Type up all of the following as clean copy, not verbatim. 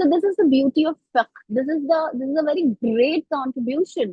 So this is the beauty of fiqh. This is a very great contribution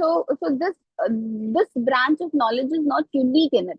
So this branch of knowledge is not unique in it.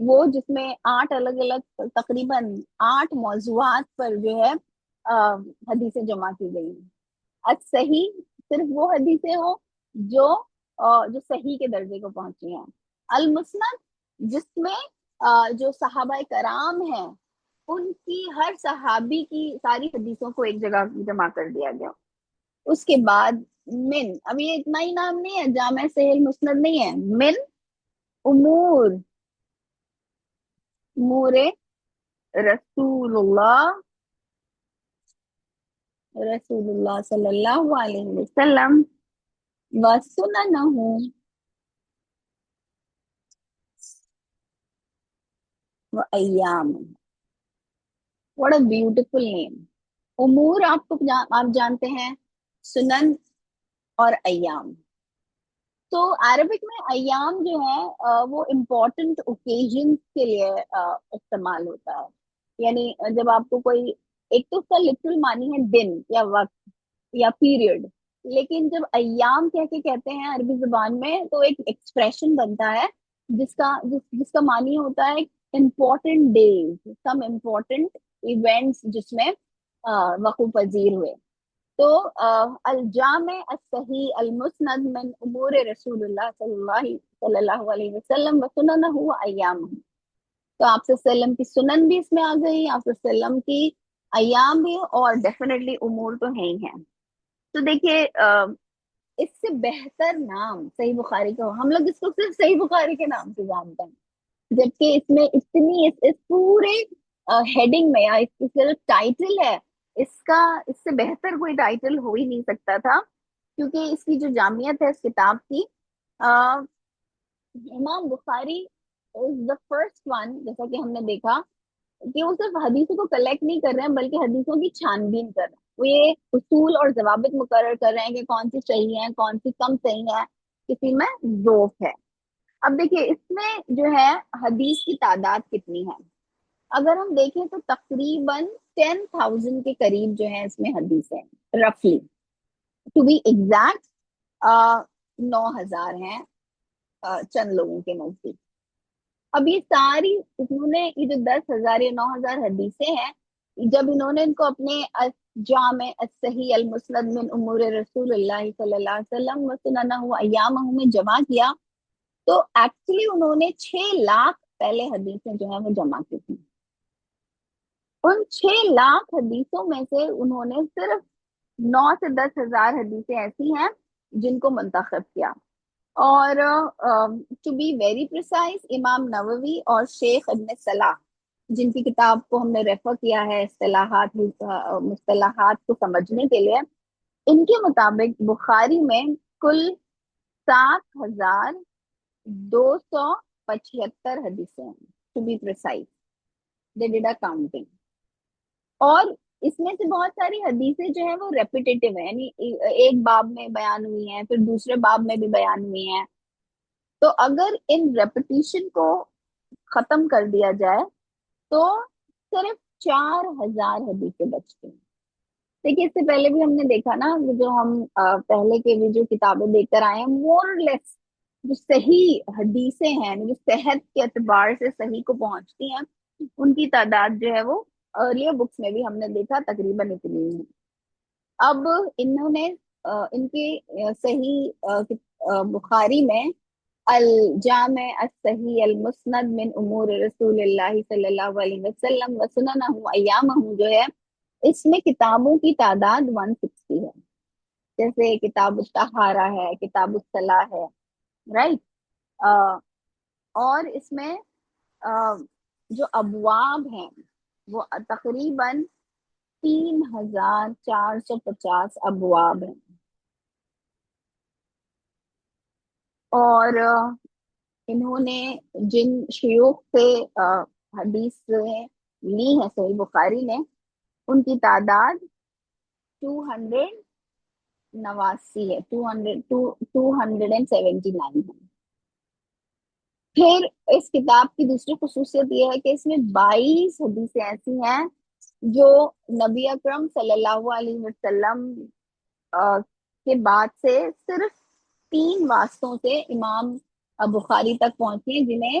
وہ جس میں 8 الگ الگ تقریباً 8 موضوعات پر جو ہے حدیثیں جمع کی گئی ہیں. صحیح صرف وہ حدیثیں ہوں جو جو صحیح کے درجے کو پہنچی ہیں. المسند جس میں جو صحابہ کرام ہیں ان کی ہر صحابی کی ساری حدیثوں کو ایک جگہ جمع کر دیا گیا. اس کے بعد من، اب یہ اتنا ہی نام نہیں ہے، جامع صحیح مسند نہیں ہے. من امور، امور رسول اللہ، رسول اللہ صلی اللہ علیہ وسلم وسننہ وایام. واٹ اے بیوٹیفل نیم. امور آپ کو آپ جانتے ہیں، سنن اور ایام. تو عربک میں ایام جو ہے وہ امپورٹنٹ اوکیزن کے لیے استعمال ہوتا ہے. یعنی جب آپ کو کوئی، ایک تو اس کا لٹرل معنی ہے دن یا وقت یا پیریڈ، لیکن جب ایام کہہ کے کہتے ہیں عربی زبان میں تو ایک ایکسپریشن بنتا ہے جس کا معنی ہوتا ہے important days, some important events جس میں وقوع پذیر ہوئے. تو الجامع الصحیح المسند من امور رسول اللہ صلی اللہ علیہ وسلم وسننہ و ایام. تو آپ صلی اللہ علیہ وسلم کی سنن بھی اس میں آ گئی، آپ صلی اللہ علیہ وسلم کی ایام بھی، اور ڈیفینیٹلی امور تو ہیں ہی ہیں. تو دیکھیے اس سے بہتر نام صحیح بخاری کا ہم لوگ اس کو صرف صحیح بخاری کے نام سے جانتے ہیں، جبکہ اس میں اتنی اس پورے ہیڈنگ میں یا اس کا جو ٹائٹل ہے، اس کا اس سے بہتر کوئی ٹائٹل ہو ہی نہیں سکتا تھا، کیونکہ اس کی جو جامعیت ہے اس کتاب کی. امام بخاری از دا فرسٹ ون، جیسا کہ ہم نے دیکھا کہ وہ صرف حدیثوں کو کلیکٹ نہیں کر رہے ہیں بلکہ حدیثوں کی چھان بین کر رہے ہیں. وہ یہ اصول اور ضوابط مقرر کر رہے ہیں کہ کون سی صحیح ہے، کون سی کم صحیح ہے، کسی میں ضعف ہے. اب دیکھیے اس میں جو ہے حدیث کی تعداد کتنی ہے. اگر ہم دیکھیں تو تقریباً 10,000 کے قریب جو ہے اس میں حدیث ہے، رفلی ٹو بی ایگزیکٹ 9,000 ہیں چند لوگوں کے نزدیک. اب یہ ساری انہوں نے یہ جو 10,000 یا 9,000 حدیثیں ہیں، جب انہوں نے ان کو اپنے جامع الصحیح المسند من امور رسول اللہ صلی اللہ علیہ وسلم وسننہ و ایامہ میں جمع کیا، تو ایکچولی انہوں نے 6 لاکھ پہلے حدیثیں جو ہیں وہ جمع کی تھی. ان 6 لاکھ حدیثوں میں سے انہوں نے صرف 9 سے 10 ہزار حدیثیں ایسی ہیں جن کو منتخب کیا. اور ٹو بی ویری پریسائز امام نووی اور شیخ ابن صلاح، جن کی کتاب کو ہم نے ریفر کیا ہے مصطلحات کو سمجھنے کے لیے، ان کے مطابق بخاری میں کل 7,275 حدیثیں ہیں. To be precise they did a counting. اور اس میں سے بہت ساری حدیثیں جو ہیں وہ ریپیٹیٹیو ہیں، یعنی ایک باب میں بیان ہوئی ہیں، پھر دوسرے باب میں بھی بیان ہوئی ہیں. تو اگر ان ریپیٹیشن کو ختم کر دیا جائے تو صرف 4,000 حدیثیں بچتی ہیں. دیکھیے اس سے پہلے بھی ہم نے دیکھا نا، جو ہم پہلے کے بھی جو کتابیں دیکھ کر آئے ہیں، مور لیس جو صحیح حدیثیں ہیں، جو صحت کے اعتبار سے صحیح کو پہنچتی ہیں، ان کی تعداد جو ہے وہ ارلیئر بکس میں بھی ہم نے دیکھا تقریباً اتنی ہے. اب انہوں نے ان کے صحیح بخاری میں الجامع الصحیح المسند من امور رسول اللہ صلی اللہ علیہ وسلم وسننہ ایامہ جو ہے، اس میں کتابوں کی تعداد 160 ہے. جیسے کتاب الطہارہ ہے، کتاب الصلاح ہے، رائٹ. اور اس میں جو ابواب ہیں وہ تقریباً 3,450 ابواب ہیں. اور انہوں نے جن شیوخ سے حدیث لی ہے صحیح بخاری نے، ان کی تعداد 289 ہے، 279 ہے. پھر اس کتاب کی دوسری خصوصیت یہ ہے کہ اس میں 22 حدیثیں ایسی ہیں جو نبی اکرم صلی اللہ علیہ وسلم کے بعد سے صرف 3 واسطوں سے امام بخاری تک پہنچی ہیں، جنہیں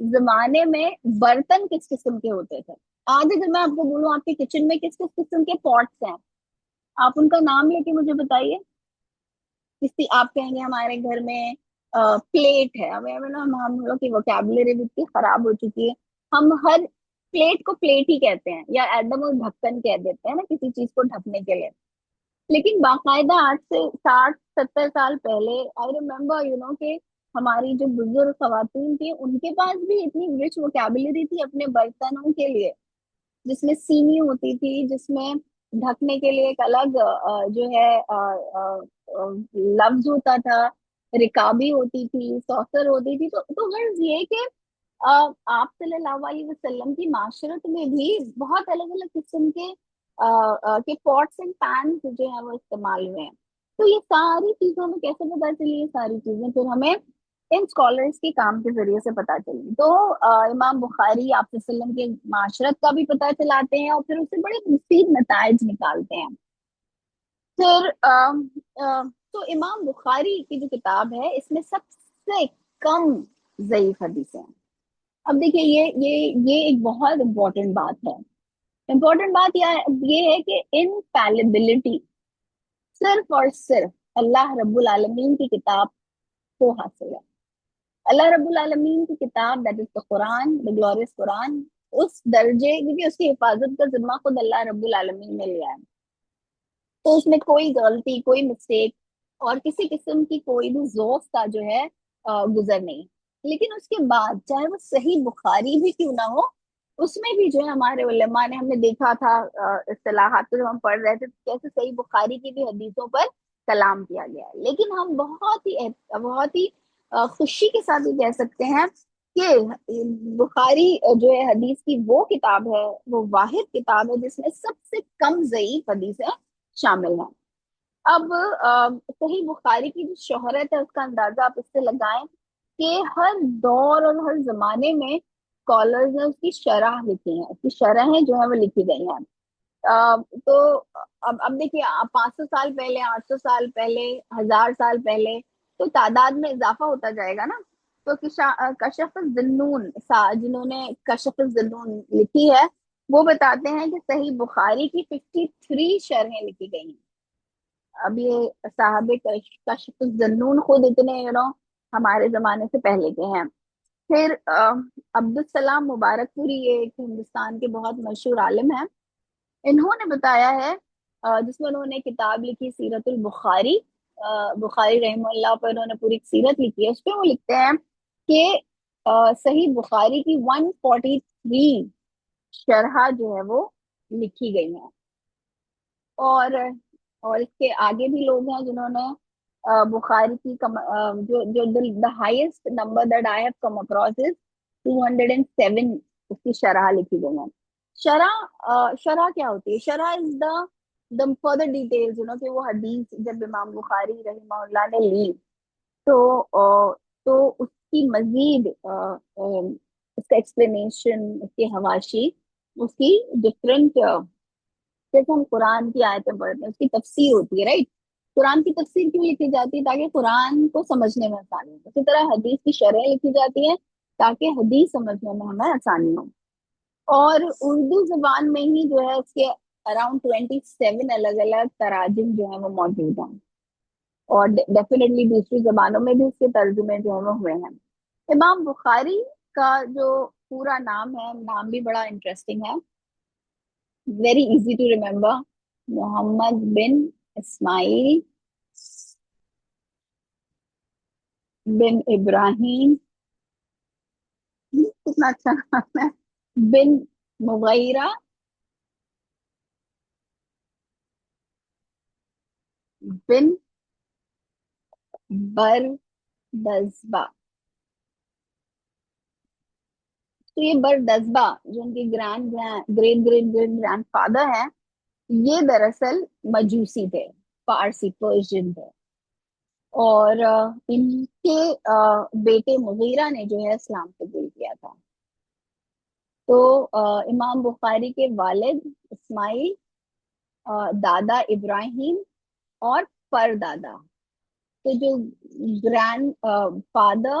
زمانے میں برتن کس قسم کے ہوتے تھے. آج اگر میں آپ کو بولوں آپ کے کچن میں کس کس قسم کے پوٹس ہیں, آپ ان کا نام لے کے مجھے بتائیے. کسی آپ کہیں گے ہمارے گھر میں پلیٹ ہے. ہم لوگ کی ووکیبلری بھی اتنی خراب ہو چکی ہے, ہم ہر پلیٹ کو پلیٹ ہی کہتے ہیں, یا ایٹ دا موسٹ ڈھکن کہہ دیتے ہیں نا کسی چیز کو ڈھکنے کے لیے. لیکن باقاعدہ آج سے 60-70 سال پہلے آئی ریمبر کہ ہماری جو بزرگ خواتین تھی ان کے پاس بھی اتنی رچ ووکیبلری تھی اپنے برتنوں کے لیے, جس میں سینی ہوتی تھی, جس میں ڈھکنے کے لیے ایک الگ جو ہے لفظ ہوتا تھا, رکابی ہوتی تھی, سوسر ہوتی تھی. تو غرض یہ کہ آپ صلی اللہ علیہ وسلم کی معاشرت میں بھی بہت الگ الگ قسم کے پوٹس اینڈ پینس جو ہیں وہ استعمال ہوئے ہیں. تو یہ ساری چیزوں میں کیسے پتا چلی, یہ ساری چیزیں پھر ہمیں ان اسکالرس کے کام کے ذریعے سے پتا چلی. تو امام بخاری آپ صلی اللہ علیہ وسلم کے معاشرت کا بھی پتا چلاتے ہیں اور پھر اس سے بڑے مفید نتائج نکالتے ہیں. پھر تو امام بخاری کی جو کتاب ہے اس میں سب سے کم ضعیف حدیثیں ہیں. اب دیکھیے یہ ایک بہت امپورٹنٹ بات ہے. امپورٹنٹ بات یہ ہے کہ انفیلیبلٹی صرف اور صرف اللہ رب العالمین کی کتاب کو حاصل ہے. اللہ رب العالمین کی کتاب that is the Quran, the glorious قرآن, اس درجے, کیونکہ اس کی حفاظت کا ذمہ خود اللہ رب العالمین نے لیا ہے, تو اس میں کوئی غلطی, کوئی مسٹیک اور کسی قسم کی کوئی بھی ذوف کا جو ہے گزر نہیں. لیکن اس کے بعد چاہے وہ صحیح بخاری بھی کیوں نہ ہو, اس میں بھی جو ہے ہمارے علماء نے, ہم نے دیکھا تھا اصطلاحات جب ہم پڑھ رہے تھے کیسے صحیح بخاری کی بھی حدیثوں پر کلام کیا گیا ہے. لیکن ہم بہت ہی خوشی کے ساتھ یہ کہہ سکتے ہیں کہ بخاری جو ہے حدیث کی وہ کتاب ہے, وہ واحد کتاب ہے جس میں سب سے کم ضعیف حدیثیں شامل ہیں. اب صحیح بخاری کی جو شہرت ہے اس کا اندازہ آپ اس سے لگائیں کہ ہر دور اور ہر زمانے میں اسکالرز نے اس کی شرح لکھی ہیں, اس کی شرحیں جو ہے وہ لکھی گئی ہیں. تو اب دیکھیے 500 سال پہلے, 800 سال پہلے, 1000 سال پہلے, تو تعداد میں اضافہ ہوتا جائے گا نا. تو کشف الذنون, جنہوں نے کشف الذنون لکھی ہے وہ بتاتے ہیں کہ صحیح بخاری کی 53 شرحیں لکھی گئی ہیں. اب یہ صاحب کشف الذنون خود اتنے ہمارے زمانے سے پہلے کے ہیں. پھر عبدالسلام مبارک پوری, یہ ایک ہندوستان کے بہت مشہور عالم ہیں, انہوں نے بتایا ہے جس میں انہوں نے کتاب لکھی سیرت البخاری, بخاری رحمہ اللہ پر انہوں نے پوری ایک سیرت لکھی ہے. اس پہ وہ لکھتے ہیں کہ صحیح بخاری کی 143 شرح جو ہے وہ لکھی گئی ہیں. اور اس کے آگے بھی لوگ ہیں جنہوں نے بخاری کی جو the highest number that I have come across is 207 اس کی شرح لکھی گئی ہیں. شرح کیا ہوتی ہے؟ شرح از the further details کہ وہ حدیث جب امام بخاری رحمہ اللہ نے لی تو اس کی مزید اس کا ایکسپلینیشن, اس کی حواشی, اس کی ڈفرینٹ, جیسے ہم قرآن کی آیتیں پڑھتے ہیں اس کی تفسیر ہوتی ہے, رائٹ. قرآن کی تفسیر کیوں لکھی جاتی ہے؟ تاکہ قرآن کو سمجھنے میں آسانی ہو. اسی طرح حدیث کی شرح لکھی جاتی ہے تاکہ حدیث سمجھنے میں ہمیں آسانی ہو. اور اردو زبان میں ہی جو ہے اس کے اراؤنڈ 27 الگ الگ تراجم جو ہیں وہ موجود ہیں, اور ڈیفینیٹلی دوسری زبانوں میں بھی اس کے ترجمے جو ہیں وہ ہوئے ہیں. امام بخاری کا جو پورا نام ہے, نام بھی بڑا انٹرسٹنگ ہے, ویری ایزی ٹو ریمبر, محمد بن اسماعیل بن ابراہیم, کتنا اچھا نام ہے, بن مغیرہ بن بردزبہ. تو یہ بردزبہ جو ان کے great great great grand father ہیں, یہ دراصل مجوسی تھے, فارسی پرشین تھے. اور ان کے بیٹے مغیرہ نے جو ہے اسلام قبول کیا تھا. تو امام بخاری کے والد اسماعیل, دادا ابراہیم اور پردادا, تو جو grand father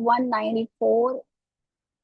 194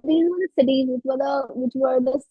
these were the cities which were the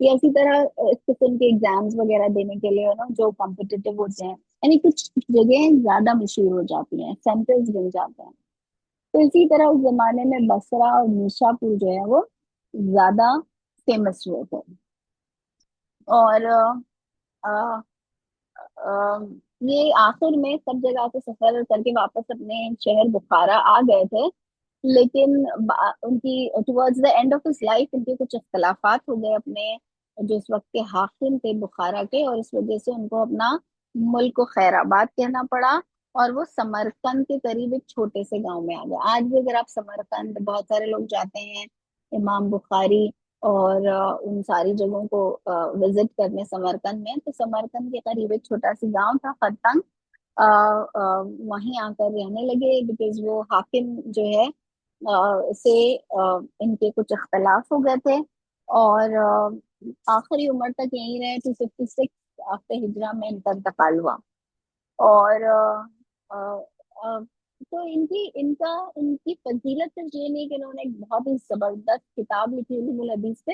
یہ اسی طرح اس قسم کے ایگزامس وغیرہ دینے کے لیے نا جو کمپٹیٹیو ہوتے ہیں، یعنی کچھ جگہیں زیادہ مشہور ہو جاتی ہیں، سینٹرز بن جاتے ہیں. تو اسی طرح اس زمانے میں بصرہ اور نیشا پور جو ہے وہ زیادہ فیمس ہوئے تھے. اور آ، آ، یہ آخر میں سب جگہ سے سفر کر کے واپس اپنے شہر بخارا آ گئے تھے. لیکن ان کی towards the end of his life ان کے کچھ اختلافات ہو گئے اپنے جو اس وقت کے حاکم تھے بخارا کے، اور اس وجہ سے ان کو اپنا ملک کو خیر آباد کہنا پڑا، اور وہ سمرقند کے قریب ایک چھوٹے سے گاؤں میں آ گئے. آج بھی اگر آپ سمرقند، بہت سارے لوگ جاتے ہیں امام بخاری اور ان ساری جگہوں کو وزٹ کرنے سمرقند میں، تو سمرقند کے قریب ایک چھوٹا سی گاؤں تھا ختنگ. وہیں آ کر رہنے لگے بیکاز وہ حاکم جو ہے سے ان کے کچھ اختلاف ہو گئے تھے. اور آخری عمر تک یہیں رہے. 256 آفٹر ہجرہ میں ان کا انتقال ہوا. اور آ، آ، تو ان کی فضیلت صرف یہ نہیں کہ انہوں نے ایک بہت ہی زبردست کتاب لکھی علوم الحدیث پہ،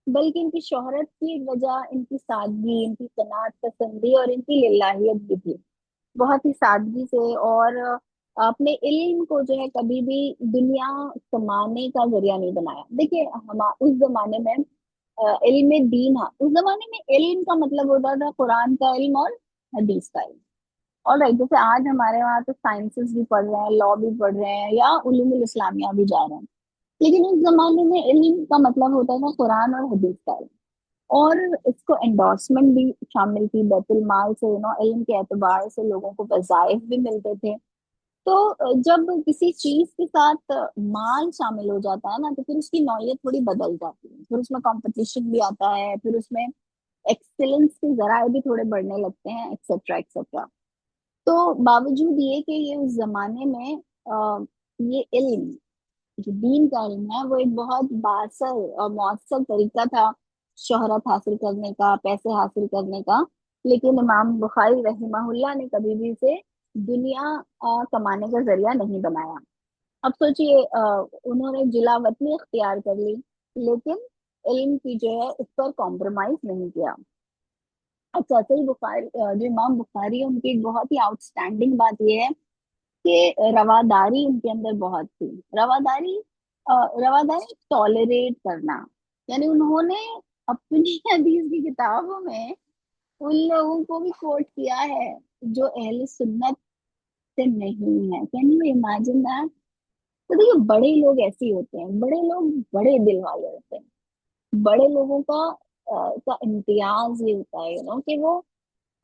بلکہ ان کی شہرت کی وجہ ان کی سادگی، ان کی قناعت پسندی اور ان کی للہیت بھی تھی. بہت ہی سادگی سے، اور اپنے علم کو جو ہے کبھی بھی دنیا کمانے کا ذریعہ نہیں بنایا. دیکھیے ہم اس زمانے میں علم دین، اس زمانے میں علم کا مطلب ہوتا تھا قرآن کا علم اور حدیث کا علم. اور جیسے آج ہمارے وہاں تو سائنسز بھی پڑھ رہے ہیں، لا بھی پڑھ رہے ہیں، یا علوم الاسلامیہ بھی جا رہے ہیں. لیکن اس زمانے میں علم کا مطلب ہوتا تھا قرآن اور حدیث کا علم. اور اس کو انڈورسمنٹ بھی شامل تھی بیت المال سے، علم کے اعتبار سے لوگوں کو وظائف بھی ملتے تھے. تو جب کسی چیز کے ساتھ مال شامل ہو جاتا ہے نا، تو پھر اس کی نوعیت تھوڑی بدل جاتی ہے، پھر اس میں کمپٹیشن بھی آتا ہے، پھر اس میں ایکسلنس کے ذرائع بھی تھوڑے بڑھنے لگتے ہیں، ایکسیٹرا ایکسیٹرا. تو باوجود یہ کہ یہ اس زمانے میں یہ علم جو دین کا علم ہے وہ ایک بہت باثر اور مؤثر طریقہ تھا شہرت حاصل کرنے کا، پیسے حاصل کرنے کا. لیکن امام بخاری رحمہ اللہ نے کبھی بھی اسے دنیا کمانے کا ذریعہ نہیں بنایا. اب سوچئے انہوں نے جلا وطنی اختیار کر لی، لیکن علم کی جو ہے اس پر کمپرومائز نہیں کیا. اچھا، صحیح بخاری جو امام بخاری ہے ان کی ایک بہت ہی آؤٹ اسٹینڈنگ بات یہ ہے کہ رواداری ان کے اندر بہت تھی. رواداری رواداری ٹالریٹ کرنا، یعنی انہوں نے اپنی حدیث کی کتابوں میں ان لوگوں کو بھی کوٹ کیا ہے جو اہل سنت سے نہیں ہے. Can you imagine that? تو دیکھیے بڑے لوگ ایسے ہی ہوتے ہیں، بڑے لوگ بڑے دل والے ہوتے ہیں. بڑے لوگوں کا امتیاز یہ ہوتا ہے کہ وہ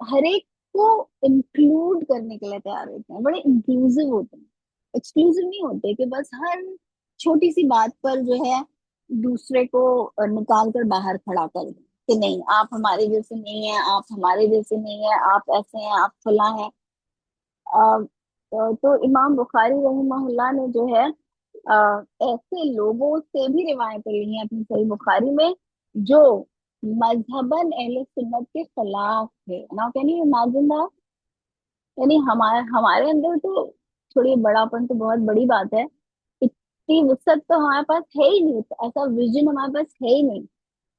ہر ایک کو انکلوڈ کرنے کے لیے تیار ہوتے ہیں، بڑے انکلوزیو ہوتے ہیں. ایکسکلوزیو نہیں ہوتے کہ بس ہر چھوٹی سی بات پر جو ہے دوسرے کو نکال کر باہر کھڑا کر دیں کہ نہیں آپ ہمارے جیسے نہیں ہیں، آپ ہمارے جیسے نہیں ہیں، آپ ایسے ہیں، آپ فلاں ہیں. تو امام بخاری رحمہ اللہ نے جو ہے ایسے لوگوں سے بھی روایتیں لی ہیں اپنی صحیح بخاری میں جو مذہباً اہل سنت کے خلاف تھے. نا کین یو امیجن دیٹ؟ یعنی ہمارے اندر تو تھوڑی بڑا پن تو بہت بڑی بات ہے، اتنی وسعت تو ہمارے پاس ہے ہی نہیں، ایسا ویژن ہمارے پاس ہے ہی نہیں.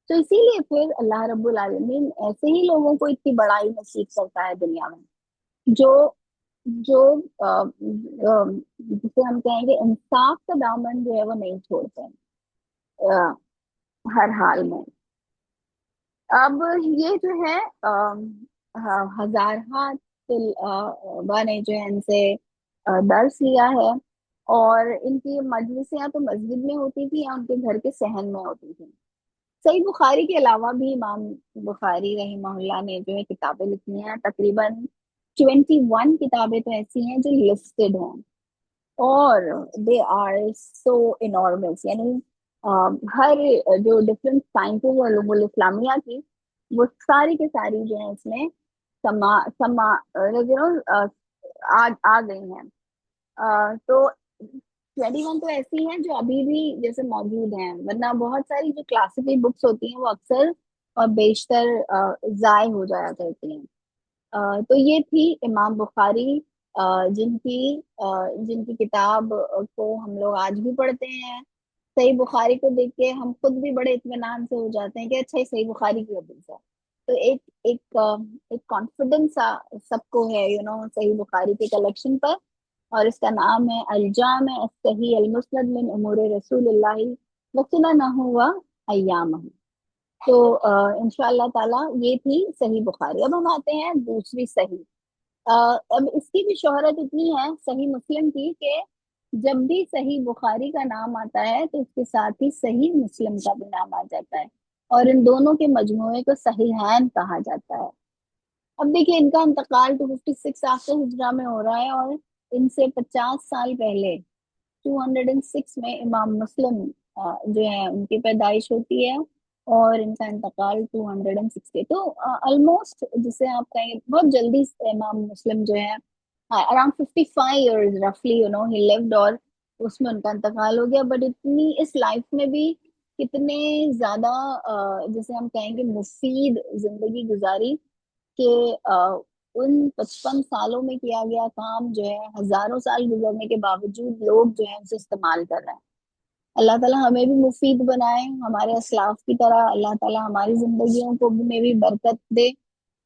تو اسی لیے پھر اللہ رب العالمین ایسے ہی لوگوں کو اتنی بڑائی نصیب کرتا ہے دنیا میں، جو جو جسے ہم کہیں گے انصاف کا دامن جو ہے وہ نہیں چھوڑتے ہیں ہر حال میں. اب یہ جو ہے ہزارہ طلباء نے جو ہے ان سے درس لیا ہے. اور ان کی مجلسیں یا تو مسجد میں ہوتی تھی یا ان کے گھر کے صحن میں ہوتی تھی. صحیح بخاری کے علاوہ بھی امام بخاری رحمہ اللہ نے جو ہے کتابیں لکھی ہیں. تقریباً 21 کتابیں تو ایسی ہیں جو لسٹڈ ہیں، اور دے آر سو انارمس. یعنی ہر جو ڈفرینٹ سائنسز اور علوم الاسلامیہ کی وہ ساری کے ساری جو ہے اس میں سما سما آ گئی ہیں. تو 21 تو ایسی ہیں جو ابھی بھی جیسے موجود ہیں، ورنہ بہت ساری جو کلاسیکل بکس ہوتی ہیں وہ اکثر اور بیشتر ضائع ہو جایا کرتی ہیں. تو یہ تھی امام بخاری جن کی کتاب کو ہم لوگ آج بھی پڑھتے ہیں. صحیح بخاری کو دیکھ کے ہم خود بھی بڑے اطمینان سے ہو جاتے ہیں کہ اچھا یہ صحیح بخاری کی حدیث ہے. تو ایک کانفیڈنس سب کو ہے صحیح بخاری کے کلیکشن پر. اور اس کا نام ہے الجامع الصحیح المسند من امور رسول اللہ وسننہ و ایامہ. تو انشاء اللہ تعالی یہ تھی صحیح بخاری. اب ہم آتے ہیں دوسری صحیح. اب اس کی بھی شہرت اتنی ہے صحیح مسلم کی کہ جب بھی صحیح بخاری کا نام آتا ہے تو اس کے ساتھ ہی صحیح مسلم کا بھی نام آ جاتا ہے, اور ان دونوں کے مجموعے کو صحیحین کہا جاتا ہے. اب دیکھیے ان کا انتقال 256 آخر ہجرہ میں ہو رہا ہے, اور ان سے 50 سال پہلے 206 میں امام مسلم جو ہے ان کی پیدائش ہوتی ہے, اور ان کا انتقال 260. تو آلموسٹ جسے آپ کہیں بہت جلدی سے امام مسلم جو ہے اراؤنڈ 55 ایئرز رفلی ہی لیوڈ, اور اس میں ان کا انتقال ہو گیا. بٹ اتنی اس لائف میں بھی کتنے زیادہ جسے ہم کہیں گے مفید زندگی گزاری کہ ان 55 سالوں میں کیا گیا کام جو ہے ہزاروں سال گزرنے کے باوجود لوگ جو ہے اسے استعمال کر رہے ہیں. اللہ تعالیٰ ہمیں بھی مفید بنائے ہمارے اسلاف کی طرح. اللہ تعالیٰ ہماری زندگیوں کو میں بھی برکت دے,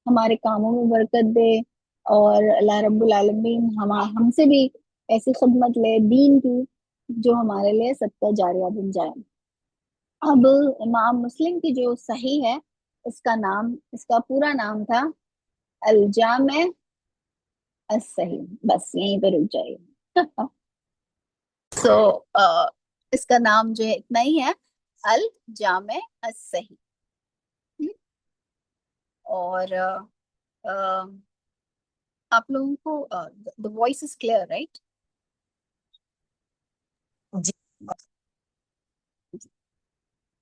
ہمارے کاموں میں برکت دے, اور اللہ رب العالمین ہم سے بھی ایسی خدمت لے دین کی جو ہمارے لیے صدقہ جاریہ بن جائے. اب امام مسلم کی جو صحیح ہے اس کا پورا نام تھا الجامع الصحیح. بس یہیں پہ رک جائیے. سو اس کا نام جو ہے اتنا ہی ہے, الجامع الصحیح. اور آپ لوگوں کو the voice is clear, right? جی.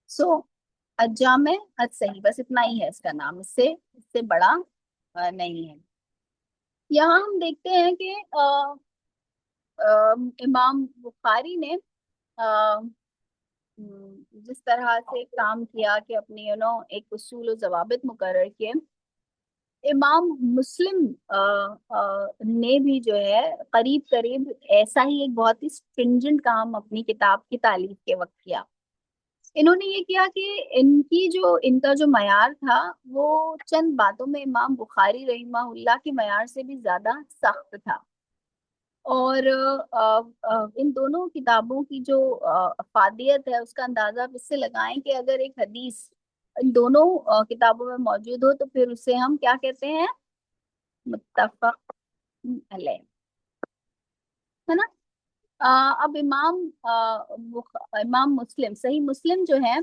سو الجامع الصحیح بس اتنا ہی ہے اس کا نام, اس سے بڑا نہیں ہے. یہاں ہم دیکھتے ہیں کہ امام بخاری نے جس طرح سے کام کیا کہ اپنی ایک اصول و ضوابط مقرر کیے, امام مسلم نے بھی جو ہے قریب قریب ایسا ہی ایک بہت ہی اسٹرنجنٹ کام اپنی کتاب کی تالیف کے وقت کیا. انہوں نے یہ کیا کہ ان کا جو معیار تھا وہ چند باتوں میں امام بخاری رحمہ اللہ کے معیار سے بھی زیادہ سخت تھا. اور ان دونوں کتابوں کی جو افادیت ہے اس کا اندازہ آپ اس سے لگائیں کہ اگر ایک حدیث ان دونوں کتابوں میں موجود ہو تو پھر اسے ہم کیا کہتے ہیں, متفق علیہ, ہے نا. اب امام مسلم صحیح مسلم جو ہے,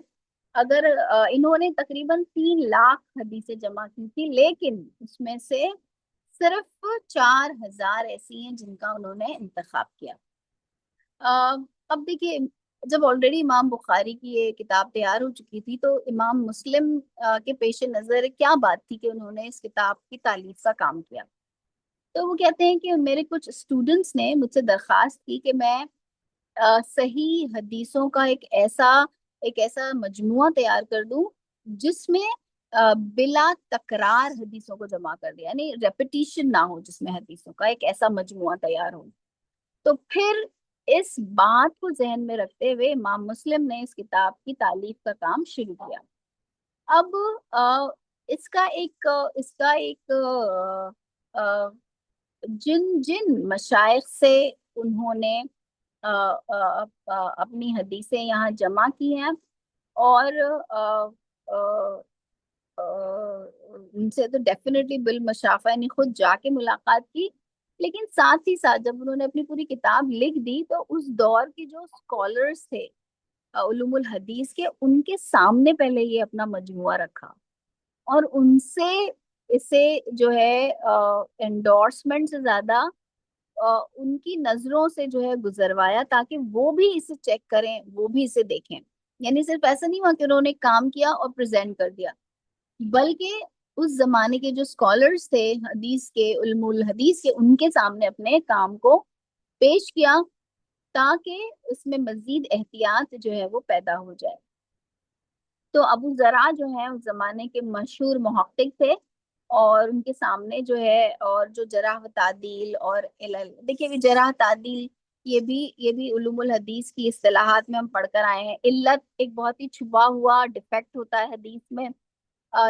اگر انہوں نے تقریباً 3 لاکھ حدیثیں جمع کی تھی, لیکن اس میں سے صرف 4000 ایسی ہیں جن کا انہوں نے انتخاب کیا. اب دیکھیے جب آلریڈی امام بخاری کی یہ کتاب تیار ہو چکی تھی تو امام مسلم کے پیش نظر کیا بات تھی کہ انہوں نے اس کتاب کی تالیف کا کام کیا. تو وہ کہتے ہیں کہ میرے کچھ اسٹوڈنٹس نے مجھ سے درخواست کی کہ میں صحیح حدیثوں کا ایک ایسا مجموعہ تیار کر دوں جس میں بلا تکرار حدیثوں کو جمع کر دیا, یعنی ریپیٹیشن نہ ہو جس میں حدیثوں کا, ایک ایسا مجموعہ تیار ہو. تو پھر اس بات کو ذہن میں رکھتے ہوئے امام مسلم نے اس کتاب کی تالیف کا کام شروع کیا. اب اس کا ایک جن مشائخ سے انہوں نے اپنی حدیثیں یہاں جمع کی ہیں, اور ان سے تو ڈیفینیٹلی بالمشافہ یعنی خود جا کے ملاقات کی, لیکن ساتھ ہی ساتھ جب انہوں نے اپنی پوری کتاب لکھ دی تو اس دور کے جو اسکالرس تھے علوم الحدیث کے, ان کے سامنے پہلے یہ اپنا مجموعہ رکھا, اور ان سے اسے جو ہے انڈورسمنٹ سے زیادہ ان کی نظروں سے جو ہے گزروایا تاکہ وہ بھی اسے چیک کریں, وہ بھی اسے دیکھیں. یعنی صرف ایسا نہیں ہوا کہ انہوں نے کام کیا اور پریزنٹ کر دیا, بلکہ اس زمانے کے جو اسکالرس تھے حدیث کے, علم الحدیث کے, ان کے سامنے اپنے کام کو پیش کیا تاکہ اس میں مزید احتیاط جو ہے وہ پیدا ہو جائے. تو ابو زرع جو ہے اس زمانے کے مشہور محقق تھے, اور ان کے سامنے جو ہے اور جو جرح و تعدیل اور علل, دیکھیے جرح تعدیل یہ بھی علوم الحدیث کی اصطلاحات میں ہم پڑھ کر آئے ہیں. علت ایک بہت ہی چھپا ہوا ڈیفیکٹ ہوتا ہے حدیث میں،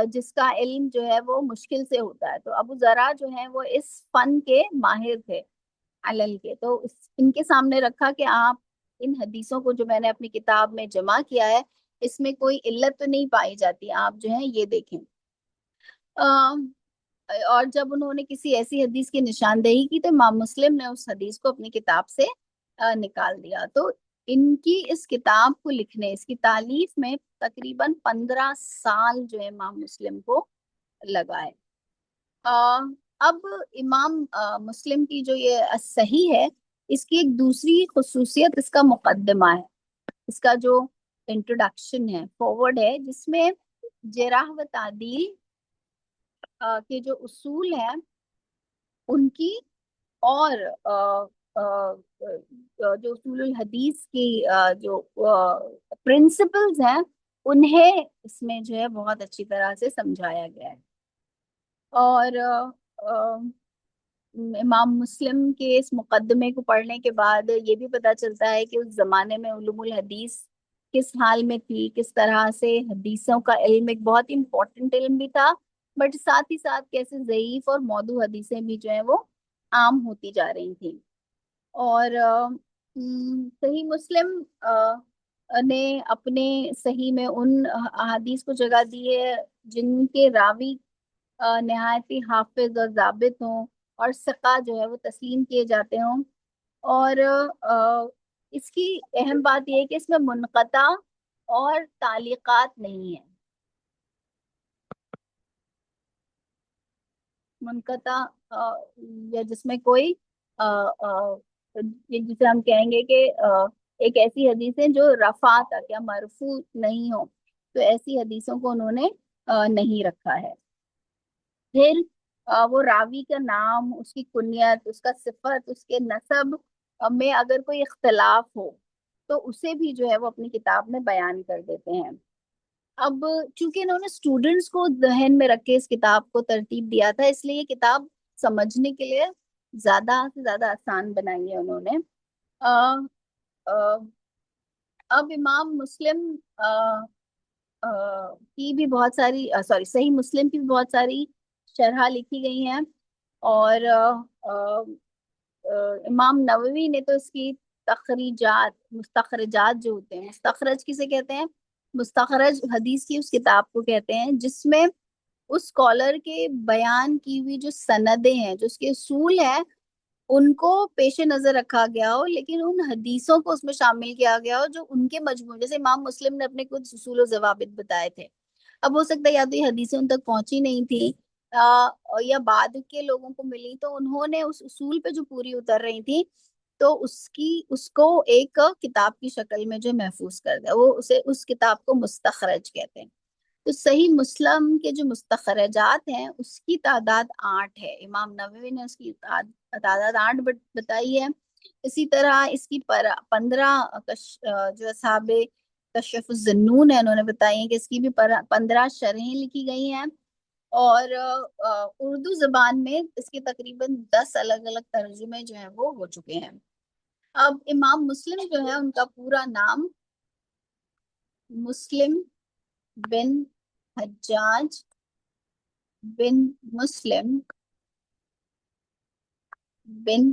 جس کا علم جو ہے وہ مشکل سے ہوتا ہے. تو ابو ذرا جو ہے وہ اس فن کے ماہر تھے، علل کے. تو ان کے سامنے رکھا کہ آپ ان حدیثوں کو جو میں نے اپنی کتاب میں جمع کیا ہے، اس میں کوئی علت تو نہیں پائی جاتی، آپ جو ہے یہ دیکھیں. اور جب انہوں نے کسی ایسی حدیث کی نشاندہی کی تو امام مسلم نے اس حدیث کو اپنی کتاب سے نکال دیا. تو ان کی اس کتاب کو لکھنے، اس کی تالیف میں تقریباً 15 سال جو ہے امام مسلم کو لگا ہے. اب امام مسلم کی جو یہ صحیح ہے، اس کی ایک دوسری خصوصیت اس کا مقدمہ ہے، اس کا جو انٹروڈکشن ہے، فورورڈ ہے، جس میں جرح و تعدیل کے جو اصول ہیں ان کی، اور جو اصول الحدیث کی جو پرنسپلز ہیں انہیں اس میں جو ہے بہت اچھی طرح سے سمجھایا گیا ہے. اور امام مسلم کے اس مقدمے کو پڑھنے کے بعد یہ بھی پتہ چلتا ہے کہ اس زمانے میں علوم الحدیث کس حال میں تھی، کس طرح سے حدیثوں کا علم ایک بہت امپورٹنٹ علم بھی تھا، بٹ ساتھ ہی ساتھ کیسے ضعیف اور موضوع حدیثیں بھی جو ہیں وہ عام ہوتی جا رہی تھیں. اور صحیح مسلم نے اپنے صحیح میں ان احادیث کو جگہ دی ہے جن کے راوی نہایت ہی حافظ اور ضابط ہوں، اور ثقہ جو ہے وہ تسلیم کیے جاتے ہوں. اور اس کی اہم بات یہ ہے کہ اس میں منقطع اور تعلیقات نہیں ہیں. منقطع یا جس میں کوئی جسے ہم کہیں گے کہ ایک ایسی حدیث ہے جو رفع تک یا مرفوع نہیں ہو، تو ایسی حدیثوں کو انہوں نے نہیں رکھا ہے. پھر وہ راوی کا نام، اس کی کنیت، اس کا صفت، اس کے نسب میں اگر کوئی اختلاف ہو تو اسے بھی جو ہے وہ اپنی کتاب میں بیان کر دیتے ہیں. اب چونکہ انہوں نے اسٹوڈنٹس کو ذہن میں رکھ کے اس کتاب کو ترتیب دیا تھا، اس لیے یہ کتاب سمجھنے کے لیے زیادہ سے زیادہ آسان بنائی ہے انہوں نے. آ, آ, اب امام مسلم کی بھی بہت ساری صحیح مسلم کی بھی بہت ساری شرح لکھی گئی ہیں. اور امام نووی نے تو اس کی تخریجات، مستخرجات جو ہوتے ہیں، مستخرج کسے کہتے ہیں؟ مستخرج حدیث کی اس کتاب کو کہتے ہیں جس میں اس اسکالر کے بیان کی ہوئی جو سندیں ہیں، جو اس کے اصول ہیں، ان کو پیش نظر رکھا گیا ہو، لیکن ان حدیثوں کو اس میں شامل کیا گیا ہو جو ان کے مجموع، جیسے امام مسلم نے اپنے کچھ اصول و ضوابط بتائے تھے. اب ہو سکتا ہے یا تو یہ حدیثیں ان تک پہنچی نہیں تھی یا بعد کے لوگوں کو ملی، تو انہوں نے اس اصول پہ جو پوری اتر رہی تھی تو اس کو ایک کتاب کی شکل میں جو محفوظ کر دیا، وہ اسے اس کتاب کو مستخرج کہتے ہیں. تو صحیح مسلم کے جو مستخرجات ہیں اس کی تعداد 8 ہے. امام نووی نے اس کی تعداد 8 بتائی ہے. اسی طرح اس کی 15 جو اصحاب کشف الظنون ہے انہوں نے بتائی ہیں کہ اس کی بھی 15 شرحیں لکھی گئی ہیں. اور اردو زبان میں اس کے تقریباً 10 الگ الگ ترجمے جو ہیں وہ ہو چکے ہیں. اب امام مسلم جو ہے ان کا پورا نام مسلم بن حجاج بن مسلم بن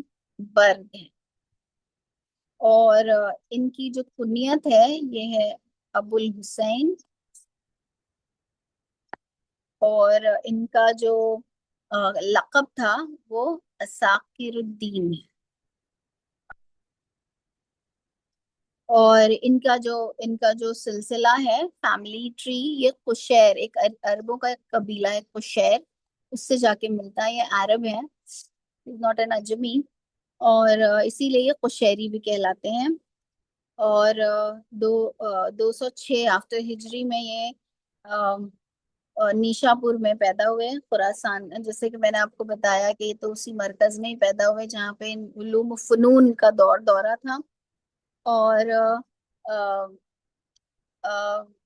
برد ہے. اور ان کی جو کنیت ہے یہ ہے ابو الحسین. اور ان کا جو لقب تھا وہ ساقر الدین ہے. اور ان کا جو سلسلہ ہے، فیملی ٹری، یہ قشیر، ایک عربوں کا ایک قبیلہ ہے قشیر، اس سے جا کے ملتا ہے. یہ عرب ہے، ناٹ این اجمی، اور اسی لیے یہ قشیری بھی کہلاتے ہیں. اور 206 آفٹر ہجری میں یہ نیشا پور میں پیدا ہوئے، خراسان. جیسے کہ میں نے آپ کو بتایا کہ یہ تو اسی مرکز میں ہی پیدا ہوئے جہاں پہ علوم و فنون کا دورہ تھا. اور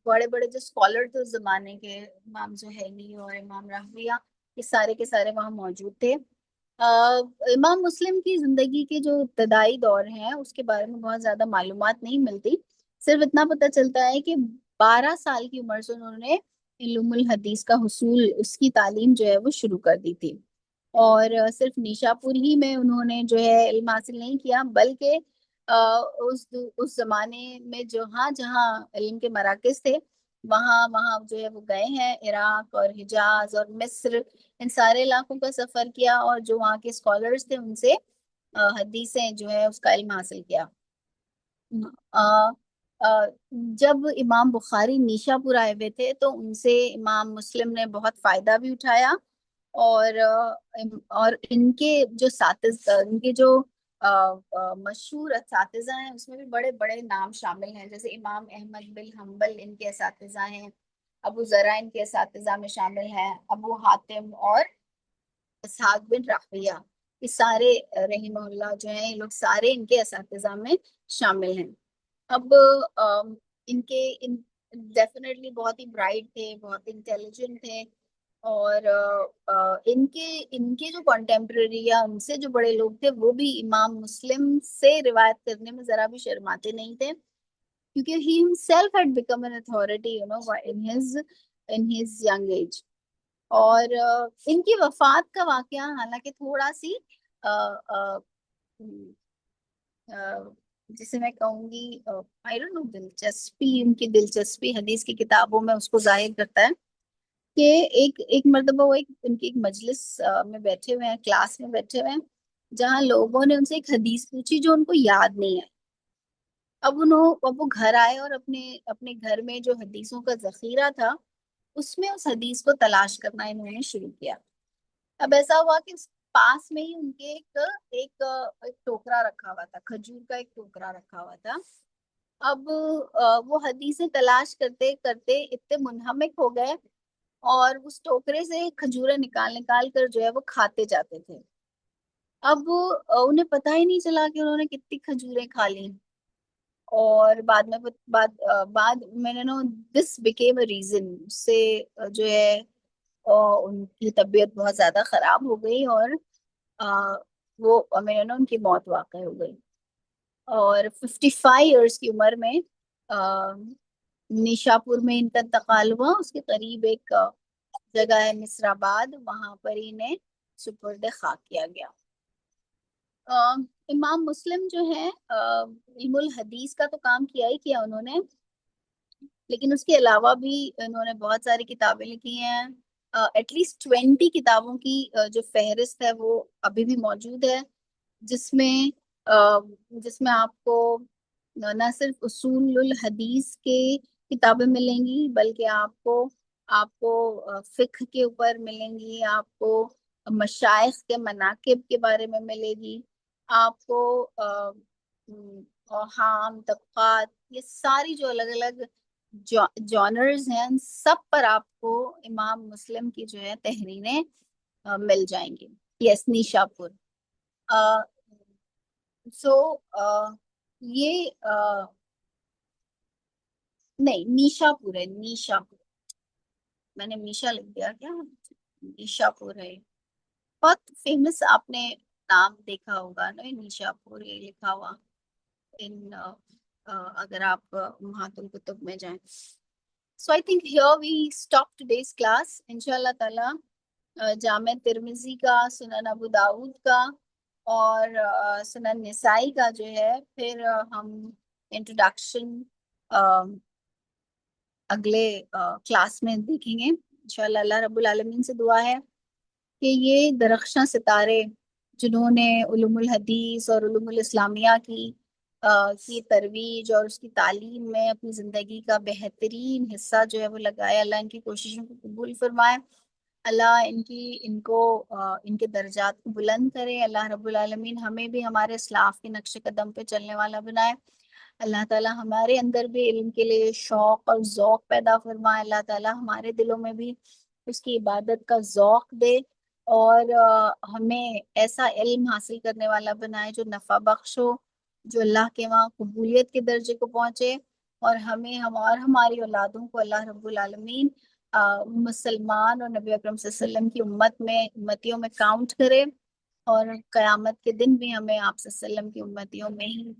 بڑے بڑے جو اسکالر تھے اس زمانے کے، امام زہینی اور امام راہویہ، یہ سارے کے سارے وہاں موجود تھے. امام مسلم کی زندگی کے جو ابتدائی دور ہیں اس کے بارے میں بہت زیادہ معلومات نہیں ملتی. صرف اتنا پتہ چلتا ہے کہ 12 سال کی عمر سے انہوں نے علوم الحدیث کا حصول، اس کی تعلیم جو ہے وہ شروع کر دی تھی. اور صرف نیشاپور ہی میں انہوں نے جو ہے علم حاصل نہیں کیا، بلکہ اس زمانے میں جہاں جہاں علم کے مراکز تھے وہاں وہاں جو ہے وہ گئے ہیں. عراق اور حجاز اور مصر، ان سارے علاقوں کا سفر کیا، اور جو وہاں کے اسکالرس تھے ان سے حدیثیں جو ہے اس کا علم حاصل کیا. آ، آ، جب امام بخاری نیشا پور آئے ہوئے تھے تو ان سے امام مسلم نے بہت فائدہ بھی اٹھایا. اور اور ان کے جو اساتذہ، ان کے جو مشہور اساتذہ ہیں اس میں بھی بڑے بڑے نام شامل ہیں، جیسے امام احمد بن حنبل ان کے اساتذہ ہیں، ابو ذرا ان کے اساتذہ میں شامل ہیں، ابو حاتم اور اسحاق بن راہویہ. یہ سارے رحمہ اللہ جو ہیں، یہ لوگ سارے ان کے اساتذہ میں شامل ہیں. اب ان کے ڈیفینیٹلی بہت ہی برائٹ تھے، بہت انٹیلیجنٹ تھے. اور ان کے جو کانٹمپرری یا ان سے جو بڑے لوگ تھے وہ بھی امام مسلم سے روایت کرنے میں ذرا بھی شرماتے نہیں تھے، کیونکہ he himself had become an authority, in his young age. اور ان کی وفات کا واقعہ حالانکہ تھوڑا سی آ، آ، آ، جسے میں کہوں گی آئی ڈونٹ نو دلچسپی، ان کی دلچسپی حدیث کی کتابوں میں اس کو ظاہر کرتا ہے کہ ایک ایک مرتبہ وہ ان کی ایک مجلس میں بیٹھے ہوئے ہیں، کلاس میں بیٹھے ہوئے ہیں، جہاں لوگوں نے ان سے ایک حدیث پوچھی جو ان کو یاد نہیں ہے. اب وہ گھر آئے اور اپنے اپنے گھر میں جو حدیثوں کا ذخیرہ تھا اس میں اس حدیث کو تلاش کرنا انہوں نے شروع کیا. اب ایسا ہوا کہ پاس میں ہی ان کے ایک ٹوکرا رکھا ہوا تھا، کھجور کا ایک ٹوکرا رکھا ہوا تھا. اب وہ حدیثیں تلاش کرتے کرتے اتنے منہمک ہو گئے اور اس ٹوکرے سے کھجوریں نکال نکال کر جو ہے وہ کھاتے جاتے تھے. اب انہیں پتہ ہی نہیں چلا کہ انہوں نے کتنی کھجوریں کھا لی. اور بعد میں نے نا دس بیکیم اے ریزن سے جو ہے ان کی طبیعت بہت زیادہ خراب ہو گئی، اور آ، وہ میں نے نا ان کی موت واقع ہو گئی. اور 55 ایئرس کی عمر میں آ، نیشاپور میں ان کا انتقال ہوا. اس کے قریب ایک جگہ ہے مصر آباد، وہاں پر انہیں سپرد خاک کیا گیا. امام مسلم جو ہے علم الحدیث کا تو کام کیا ہی کیا انہوں نے، لیکن اس کے علاوہ بھی انہوں نے بہت ساری کتابیں لکھی ہیں. ایٹ لیسٹ 20 کتابوں کی جو فہرست ہے وہ ابھی بھی موجود ہے، جس میں آ، جس میں آپ کو نہ صرف اصول الحدیث کے کتابیں ملیں گی، بلکہ آپ کو فقہ کے اوپر ملیں گی، آپ کو مشائخ کے مناقب کے بارے میں ملے گی، آپ کو اوہام طبقات، یہ ساری جو الگ الگ جانرز ہیں ان سب پر آپ کو امام مسلم کی جو ہے تحریریں مل جائیں گی. یس، نیشا پور. سو یہ نہیں، نیشا پور ہے، نیشا پور. میں نے میشا لکھ دیا کیا؟ نیشا پور ہے. بہت فیمس، آپ نے نام دیکھا ہوگا نا، نیشا پور یہ لکھا ہوا ان اگر آپ محات الکتب میں جائیں. So I think here we stop today's class. انشاءاللہ تعالی جامع ترمذی کا، سنن ابو داود کا اور سنن نسائی کا جو ہے پھر ہم انٹروڈکشن اگلے کلاس میں دیکھیں گے. انشاءاللہ اللہ رب العالمین سے دعا ہے کہ یہ درخشاں ستارے جنہوں نے علوم الحدیث اور علوم الاسلامیہ کی ترویج اور اس کی تعلیم میں اپنی زندگی کا بہترین حصہ جو ہے وہ لگایا، اللہ ان کی کوششوں کو قبول فرمائے. اللہ ان کے درجات کو بلند کرے. اللہ رب العالمین ہمیں بھی ہمارے اسلاف کے نقش قدم پہ چلنے والا بنائے. اللہ تعالیٰ ہمارے اندر بھی علم کے لیے شوق اور ذوق پیدا فرمائے. اللہ تعالیٰ ہمارے دلوں میں بھی اس کی عبادت کا ذوق دے، اور ہمیں ایسا علم حاصل کرنے والا بنائے جو نفع بخش ہو، جو اللہ کے وہاں قبولیت کے درجے کو پہنچے، اور ہماری اولادوں کو اللہ رب العالمین مسلمان اور نبی اکرم صلی اللہ علیہ وسلم کی امتیوں میں کاؤنٹ کرے. اور قیامت کے دن بھی ہمیں آپ صلی اللہ علیہ وسلم کی امتیوں میں ہی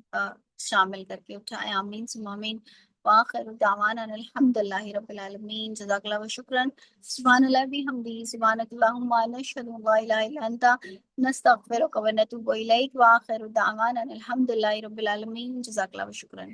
شامل کر کے اٹھائے، آمین ثم آمین۔ وآخر دعوانا ان الحمد للہ رب العالمین، جزاک اللہ و شکرا، سبحان اللہ بحمدہ، سبحانک اللہم نشہد ان لا الہ الا انت نستغفرک و نتوب الیک، وآخر دعوانا ان الحمد للہ رب العالمین، جزاک اللہ و شکرا۔